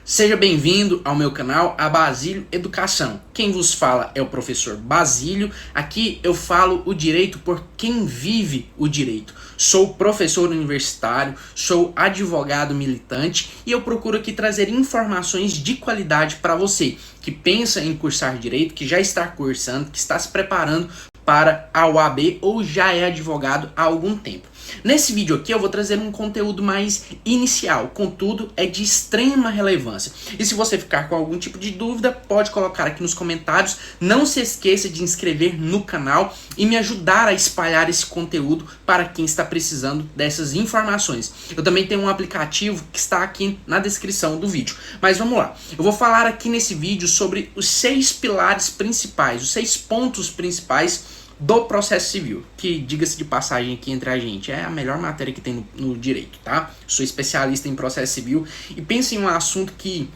Seja bem-vindo ao meu canal, a Basílio Educação. Quem vos fala é o professor Basílio. Aqui eu falo o direito por quem vive o direito. Sou professor universitário, sou advogado militante e eu procuro aqui trazer informações de qualidade para você que pensa em cursar direito, que já está cursando, que está se preparando para a OAB ou já é advogado há algum tempo. Nesse vídeo aqui eu vou trazer um conteúdo mais inicial, contudo é de extrema relevância. E se você ficar com algum tipo de dúvida, pode colocar aqui nos comentários. Não se esqueça de inscrever no canal e me ajudar a espalhar esse conteúdo para quem está precisando dessas informações. Eu também tenho um aplicativo que está aqui na descrição do vídeo. Mas vamos lá, eu vou falar aqui nesse vídeo sobre os 6 pilares principais, os 6 pontos principais do processo civil, que, diga-se de passagem aqui entre a gente, é a melhor matéria que tem no direito, tá? Sou especialista em processo civil e penso em um assunto que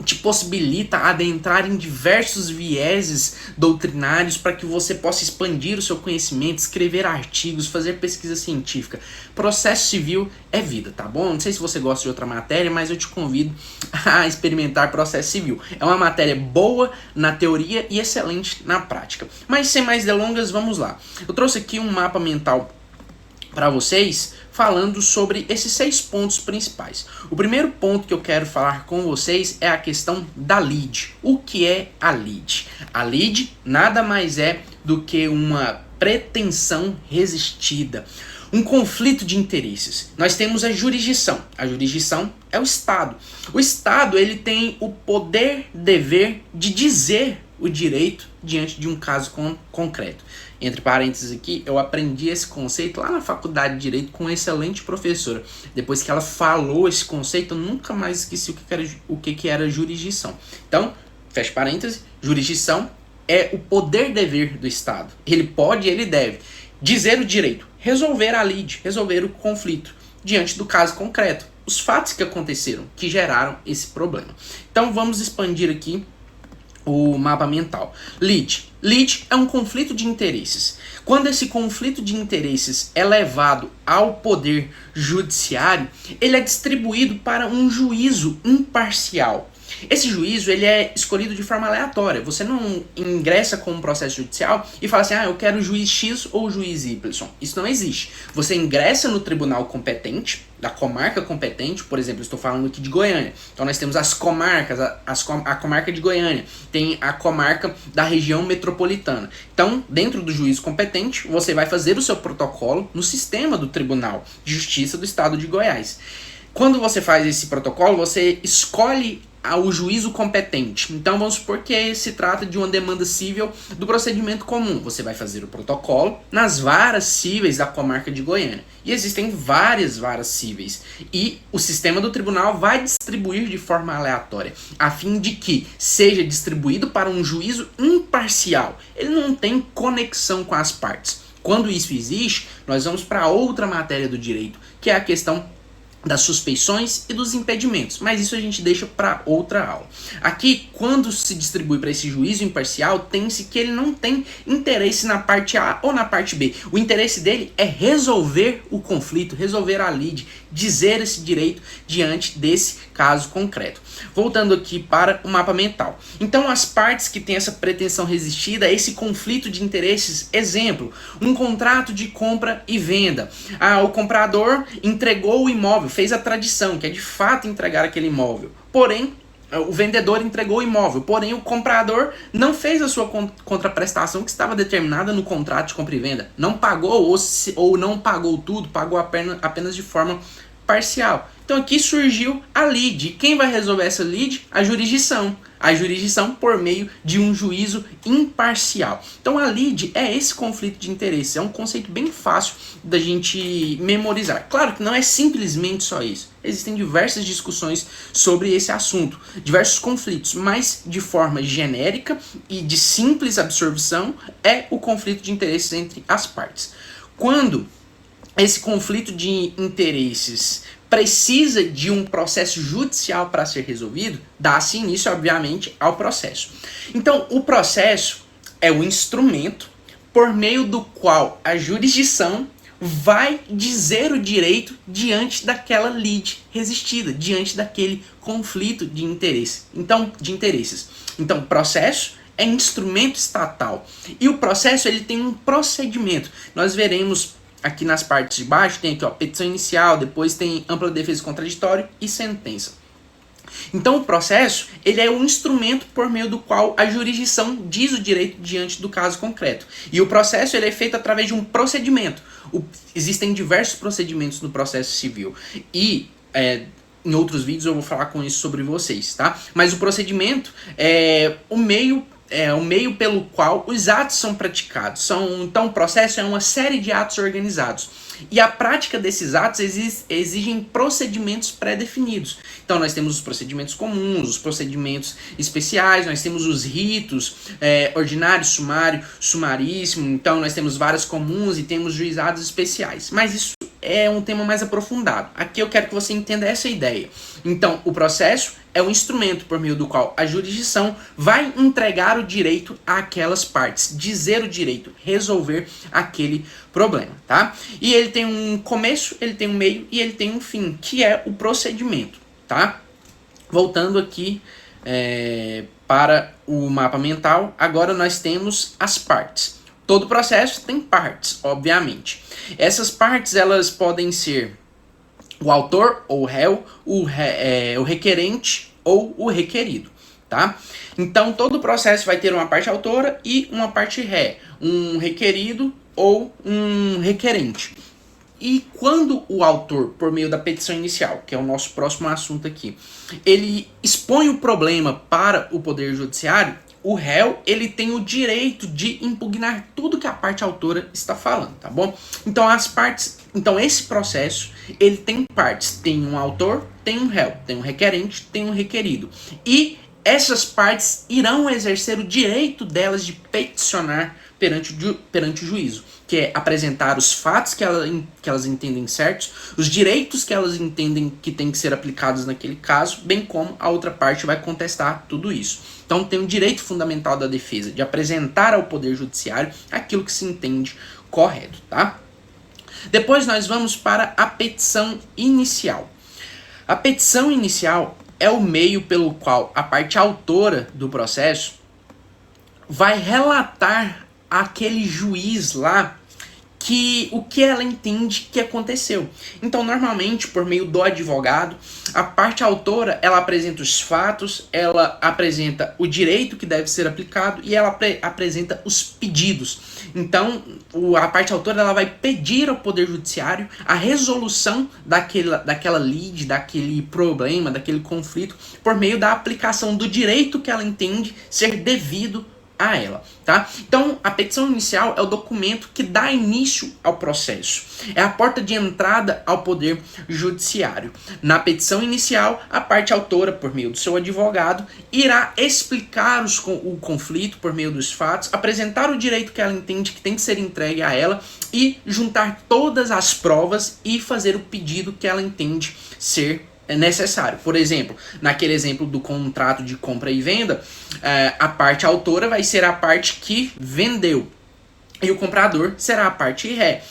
te possibilita adentrar em diversos vieses doutrinários para que você possa expandir o seu conhecimento, escrever artigos, fazer pesquisa científica. Processo civil é vida, tá bom? Não sei se você gosta de outra matéria, mas eu te convido a experimentar processo civil. É uma matéria boa na teoria e excelente na prática. Mas sem mais delongas, vamos lá. Eu trouxe aqui um mapa mental para vocês, falando sobre esses 6 pontos principais. O primeiro ponto que eu quero falar com vocês é a questão da lide. O que é a lide? A lide nada mais é do que uma pretensão resistida, um conflito de interesses. Nós temos a jurisdição. A jurisdição é o Estado. O Estado, ele tem o poder, dever de dizer o direito diante de um caso concreto. Entre parênteses aqui, eu aprendi esse conceito lá na faculdade de Direito com uma excelente professora. Depois que ela falou esse conceito, eu nunca mais esqueci o que era jurisdição. Então, fecha parênteses, jurisdição é o poder-dever do Estado. Ele pode e ele deve dizer o direito, resolver a lide, resolver o conflito diante do caso concreto. Os fatos que aconteceram, que geraram esse problema. Então, vamos expandir aqui o mapa mental. Lide. Lide é um conflito de interesses. Quando esse conflito de interesses é levado ao poder judiciário, ele é distribuído para um juízo imparcial. Esse juízo, ele é escolhido de forma aleatória. Você não ingressa com um processo judicial e fala assim, eu quero o juiz X ou o juiz Y. Isso não existe. Você ingressa no tribunal competente, da comarca competente, por exemplo, estou falando aqui de Goiânia. Então nós temos as comarcas, a comarca de Goiânia, tem a comarca da região metropolitana. Então, dentro do juízo competente, você vai fazer o seu protocolo no sistema do Tribunal de Justiça do Estado de Goiás. Quando você faz esse protocolo, você escolhe o juízo competente. Então vamos supor que se trata de uma demanda cível do procedimento comum. Você vai fazer o protocolo nas varas cíveis da comarca de Goiânia. E existem várias varas cíveis. E o sistema do tribunal vai distribuir de forma aleatória, a fim de que seja distribuído para um juízo imparcial. Ele não tem conexão com as partes. Quando isso existe, nós vamos para outra matéria do direito, que é a questão das suspeições e dos impedimentos, mas isso a gente deixa para outra aula. Aqui, quando se distribui para esse juízo imparcial, tem-se que ele não tem interesse na parte A ou na parte B. O interesse dele é resolver o conflito, resolver a lide, dizer esse direito diante desse caso concreto. Voltando aqui para o mapa mental. Então, as partes que têm essa pretensão resistida, esse conflito de interesses, exemplo, um contrato de compra e venda. O comprador entregou o imóvel, fez a tradição, que é de fato entregar aquele imóvel. Porém, o vendedor entregou o imóvel, porém o comprador não fez a sua contraprestação que estava determinada no contrato de compra e venda. Não pagou ou não pagou tudo, pagou apenas de forma parcial. Então aqui surgiu a lide. Quem vai resolver essa lide? A jurisdição. A jurisdição por meio de um juízo imparcial. Então a lide é esse conflito de interesse. É um conceito bem fácil da gente memorizar. Claro que não é simplesmente só isso. Existem diversas discussões sobre esse assunto, diversos conflitos, mas de forma genérica e de simples absorção é o conflito de interesses entre as partes. Quando esse conflito de interesses precisa de um processo judicial para ser resolvido, dá-se início, obviamente, ao processo. Então, o processo é o instrumento por meio do qual a jurisdição vai dizer o direito diante daquela lide resistida, diante daquele conflito de interesse. De interesses. Então, processo é instrumento estatal. E o processo ele tem um procedimento. Nós veremos aqui nas partes de baixo, tem aqui ó, petição inicial, depois tem ampla defesa e contraditório e sentença. Então o processo ele é um instrumento por meio do qual a jurisdição diz o direito diante do caso concreto. E o processo ele é feito através de um procedimento. Existem diversos procedimentos no processo civil. E em outros vídeos eu vou falar com isso sobre vocês, tá? Mas o procedimento é o meio pelo qual os atos são praticados. Então, o processo é uma série de atos organizados. E a prática desses atos exigem procedimentos pré-definidos. Então, nós temos os procedimentos comuns, os procedimentos especiais, nós temos os ritos, ordinário, sumário, sumaríssimo. Então, nós temos várias comuns e temos juizados especiais. Mas isso é um tema mais aprofundado. Aqui eu quero que você entenda essa ideia. Então, o processo é um instrumento por meio do qual a jurisdição vai entregar o direito àquelas partes, dizer o direito, resolver aquele problema, tá? E ele tem um começo, ele tem um meio e ele tem um fim, que é o procedimento, tá? Voltando aqui para o mapa mental, agora nós temos as partes. Todo processo tem partes, obviamente. Essas partes elas podem ser o autor ou o réu, o requerente ou o requerido, tá? Então todo processo vai ter uma parte autora e uma parte ré, um requerido ou um requerente. E quando o autor, por meio da petição inicial, que é o nosso próximo assunto aqui, ele expõe o problema para o Poder Judiciário, o réu ele tem o direito de impugnar tudo que a parte autora está falando, tá bom? Então esse processo ele tem partes, tem um autor, tem um réu, tem um requerente, tem um requerido. E essas partes irão exercer o direito delas de peticionar perante o juízo, que é apresentar os fatos que elas entendem certos, os direitos que elas entendem que têm que ser aplicados naquele caso, bem como a outra parte vai contestar tudo isso. Então tem o direito fundamental da defesa de apresentar ao Poder Judiciário aquilo que se entende correto, tá? Depois nós vamos para a petição inicial. A petição inicial é o meio pelo qual a parte autora do processo vai relatar àquele juiz lá o que ela entende que aconteceu. Então, normalmente, por meio do advogado, a parte autora, ela apresenta os fatos, ela apresenta o direito que deve ser aplicado e ela apresenta os pedidos. Então, a parte autora, ela vai pedir ao Poder Judiciário a resolução daquela lide, daquele problema, daquele conflito, por meio da aplicação do direito que ela entende ser devido a ela, tá? Então, a petição inicial é o documento que dá início ao processo. É a porta de entrada ao Poder Judiciário. Na petição inicial, a parte autora, por meio do seu advogado, irá explicar o conflito por meio dos fatos, apresentar o direito que ela entende que tem que ser entregue a ela e juntar todas as provas e fazer o pedido que ela entende ser necessário. Por exemplo, naquele exemplo do contrato de compra e venda, a parte autora vai ser a parte que vendeu e o comprador será a parte ré.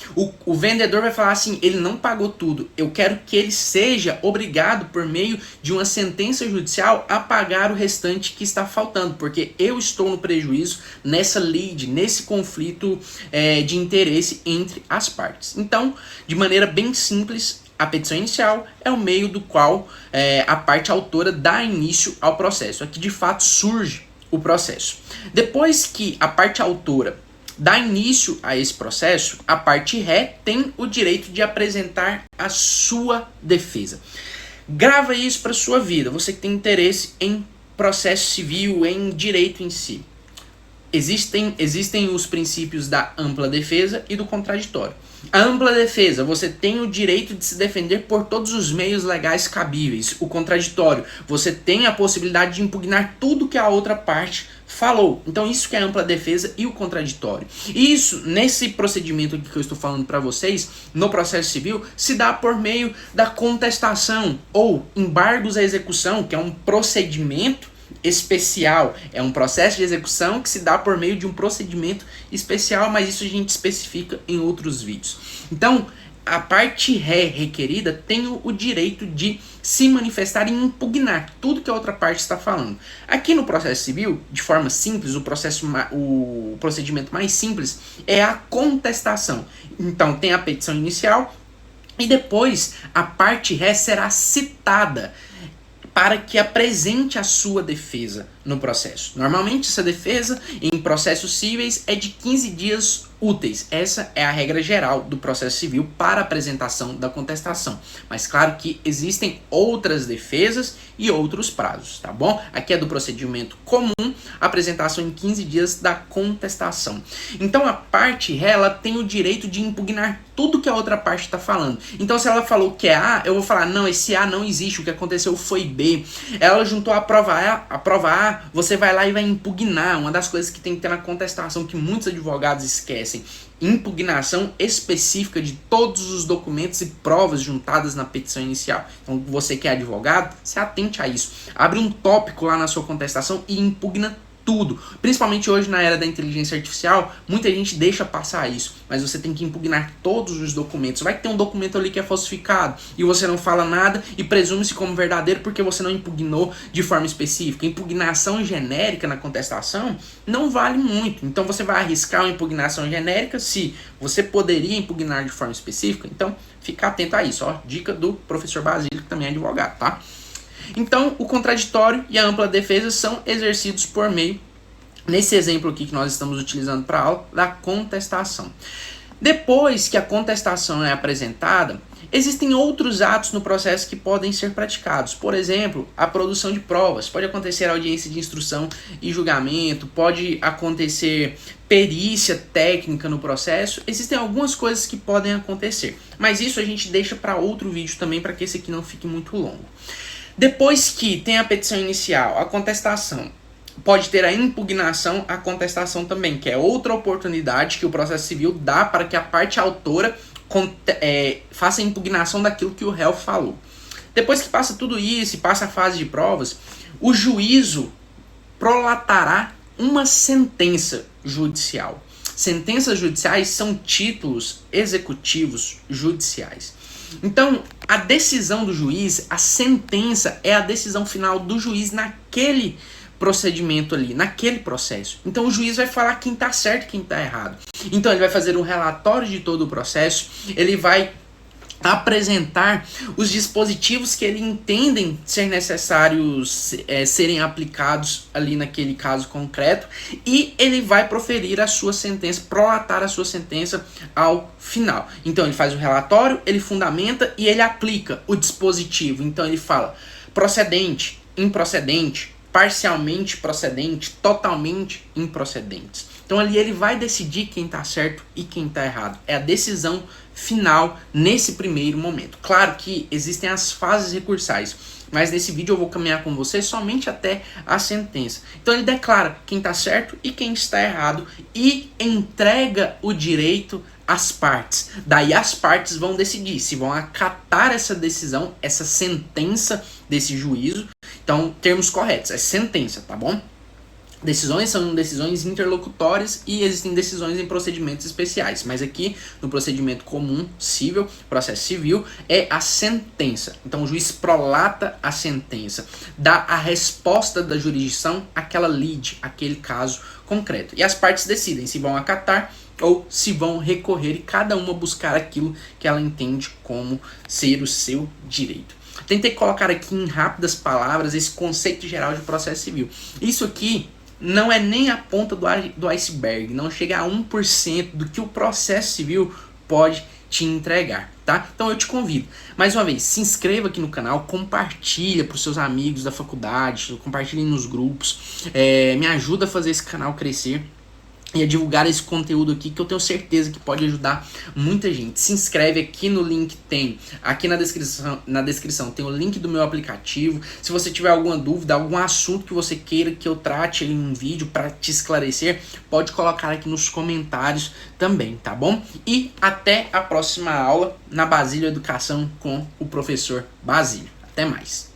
O vendedor vai falar assim, ele não pagou tudo, eu quero que ele seja obrigado por meio de uma sentença judicial a pagar o restante que está faltando, porque eu estou no prejuízo nessa lide, nesse conflito de interesse entre as partes. Então, de maneira bem simples, a petição inicial é o meio do qual a parte autora dá início ao processo. Aqui de fato surge o processo. Depois que a parte autora dá início a esse processo, a parte ré tem o direito de apresentar a sua defesa. Grava isso para sua vida, você que tem interesse em processo civil, em direito em si. Existem os princípios da ampla defesa e do contraditório. A ampla defesa, você tem o direito de se defender por todos os meios legais cabíveis. O contraditório, você tem a possibilidade de impugnar tudo que a outra parte falou. Então isso que é a ampla defesa e o contraditório. E isso, nesse procedimento aqui que eu estou falando para vocês, no processo civil, se dá por meio da contestação ou embargos à execução, que é um procedimento especial é um processo de execução que se dá por meio de um procedimento especial, mas isso a gente especifica em outros vídeos. Então, a parte ré requerida tem o direito de se manifestar e impugnar tudo que a outra parte está falando. Aqui no processo civil, de forma simples, o procedimento mais simples é a contestação. Então, tem a petição inicial e depois a parte ré será citada para que apresente a sua defesa no processo. Normalmente essa defesa em processos cíveis é de 15 dias úteis. Essa é a regra geral do processo civil para a apresentação da contestação. Mas claro que existem outras defesas e outros prazos, tá bom? Aqui é do procedimento comum, apresentação em 15 dias da contestação. Então a parte ré, ela tem o direito de impugnar tudo que a outra parte está falando. Então se ela falou que é A, eu vou falar, não, esse A não existe, o que aconteceu foi B. Ela juntou a prova A, você vai lá e vai impugnar. Uma das coisas que tem que ter na contestação que muitos advogados esquecem: impugnação específica de todos os documentos e provas juntadas na petição inicial. Então você que é advogado, se atente a isso. Abre um tópico lá na sua contestação e impugna tudo. Principalmente hoje na era da inteligência artificial, muita gente deixa passar isso, mas você tem que impugnar todos os documentos. Vai que tem um documento ali que é falsificado e você não fala nada e presume-se como verdadeiro porque você não impugnou de forma específica. Impugnação genérica na contestação não vale muito. Então você vai arriscar uma impugnação genérica se você poderia impugnar de forma específica. Então fica atento a isso, ó. Dica do professor Basílio, que também é advogado, tá? Então, o contraditório e a ampla defesa são exercidos por meio, nesse exemplo aqui que nós estamos utilizando para a aula, da contestação. Depois que a contestação é apresentada, existem outros atos no processo que podem ser praticados. Por exemplo, a produção de provas. Pode acontecer audiência de instrução e julgamento, pode acontecer perícia técnica no processo. Existem algumas coisas que podem acontecer, mas isso a gente deixa para outro vídeo também, para que esse aqui não fique muito longo. Depois que tem a petição inicial, a contestação, pode ter a impugnação, a contestação também, que é outra oportunidade que o processo civil dá para que a parte autora faça a impugnação daquilo que o réu falou. Depois que passa tudo isso e passa a fase de provas, o juízo prolatará uma sentença judicial. Sentenças judiciais são títulos executivos judiciais. Então, a decisão do juiz, a sentença, é a decisão final do juiz naquele procedimento ali, naquele processo. Então, o juiz vai falar quem está certo e quem está errado. Então, ele vai fazer um relatório de todo o processo, ele vai apresentar os dispositivos que ele entendem ser necessários serem aplicados ali naquele caso concreto, e ele vai proferir a sua sentença, prolatar a sua sentença ao final. Então ele faz o relatório, ele fundamenta e ele aplica o dispositivo. Então ele fala procedente, improcedente, parcialmente procedente, totalmente improcedentes. Então ali ele vai decidir quem está certo e quem está errado. É a decisão final nesse primeiro momento. Claro que existem as fases recursais, mas nesse vídeo eu vou caminhar com você somente até a sentença. Então ele declara quem está certo e quem está errado e entrega o direito às partes. Daí as partes vão decidir se vão acatar essa decisão, essa sentença desse juízo. Então, termos corretos, é sentença, tá bom? Decisões são decisões interlocutórias e existem decisões em procedimentos especiais. Mas aqui, no procedimento comum, civil, processo civil, é a sentença. Então o juiz prolata a sentença, dá a resposta da jurisdição àquela lide, aquele caso concreto. E as partes decidem se vão acatar ou se vão recorrer, e cada uma buscar aquilo que ela entende como ser o seu direito. Tentei colocar aqui em rápidas palavras esse conceito geral de processo civil. Isso aqui não é nem a ponta do iceberg, não chega a 1% do que o processo civil pode te entregar, tá? Então eu te convido, mais uma vez, se inscreva aqui no canal, compartilha para os seus amigos da faculdade, compartilhe nos grupos, me ajuda a fazer esse canal crescer e a divulgar esse conteúdo aqui, que eu tenho certeza que pode ajudar muita gente. Se inscreve aqui no link, tem aqui na descrição tem o link do meu aplicativo. Se você tiver alguma dúvida, algum assunto que você queira que eu trate em um vídeo para te esclarecer, pode colocar aqui nos comentários também, tá bom? E até a próxima aula na Basílio Educação com o professor Basílio. Até mais!